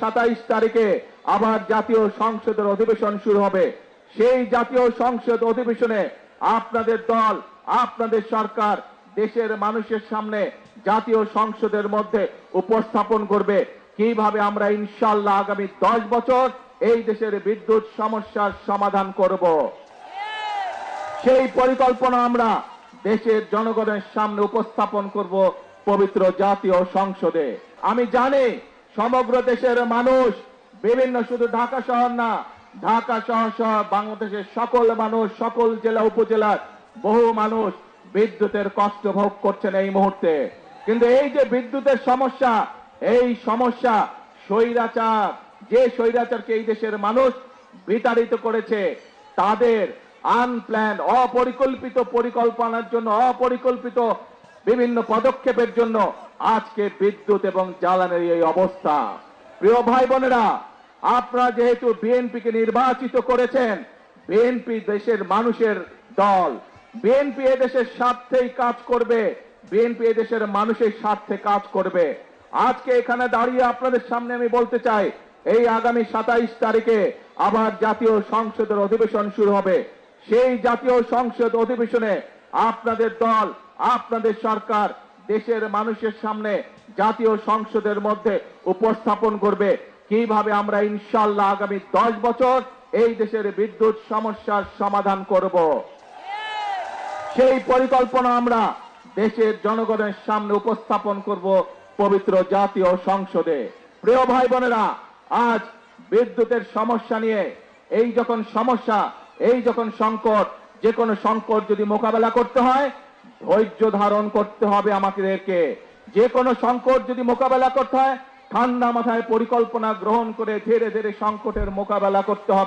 27 তারিখে আবার জাতীয় সংসদের অধিবেশন শুরু হবে। সেই জাতীয় সংসদ অধিবেশনে আপনাদের দল, আপনাদের সরকার দেশের মানুষের সামনে জাতীয় সংসদের মধ্যে উপস্থাপন করবে কিভাবে আমরা ইনশাআল্লাহ আগামী 10 বছর এই দেশের বিদ্যুৎ সমস্যার সমাধান করব। সেই পরিকল্পনা আমরা দেশের জনগণের সামনে উপস্থাপন করব পবিত্র জাতীয় সংসদে। আমি জানি সমগ্র দেশের মানুষ, বিভিন্ন শুধু ঢাকা শহর না, ঢাকা শহর সহ বাংলাদেশের সকল মানুষ, সকল জেলা উপজেলার বহু মানুষ বিদ্যুতের কষ্ট ভোগ করছেন এই মুহূর্তে। কিন্তু এই যে বিদ্যুতের সমস্যা, এই সমস্যা স্বৈরাচার, যে স্বৈরাচারকে এই দেশের মানুষ বিতাড়িত করেছে, তাদের আনপ্ল্যান অপরিকল্পিত পরিকল্পনার জন্য, অপরিকল্পিত বিভিন্ন পদক্ষেপের জন্য আজকে বিদ্যুৎ এবং জ্বালানির এই অবস্থা। প্রিয় ভাই বোনেরা, আপনারা যেহেতু বিএনপিকে নির্বাচিত করেছেন, বিএনপি দেশের মানুষের দল, বিএনপি এদেশের স্বার্থেই কাজ করবে, বিএনপি এদেশের মানুষের স্বার্থে কাজ করবে। আজকে এখানে দাঁড়িয়ে আপনাদের সামনে আমি বলতে চাই, এই আগামী 27 তারিখে আবার জাতীয় সংসদের অধিবেশন শুরু হবে। সেই জাতীয় সংসদ অধিবেশনে আপনাদের দল, আপনাদের সরকার দেশের মানুষের সামনে জাতীয় সংসদের মধ্যে উপস্থাপন করবে কিভাবে আমরা ইনশাআল্লাহ আগামী 10 বছর এই দেশের বিদ্যুৎ সমস্যার সমাধান করব। সেই পরিকল্পনা আমরা দেশের জনগণের সামনে উপস্থাপন করব পবিত্র জাতীয় সংসদে। প্রিয় ভাই বোনেরা, আজ বিদ্যুতের সমস্যা নিয়ে এই যখন সমস্যা, এই যখন সংকট, যে কোনো সংকট যদি মোকাবেলা করতে হয় ধৈর্য ধারণ করতে হবে আমাদেরকে। যে কোনো সংকট যদি মোকাবেলা করতে হয় ঠান্ডা মাথায় পরিকল্পনা গ্রহণ করে ধীরে ধীরে সংকটের মোকাবেলা করতে হবে।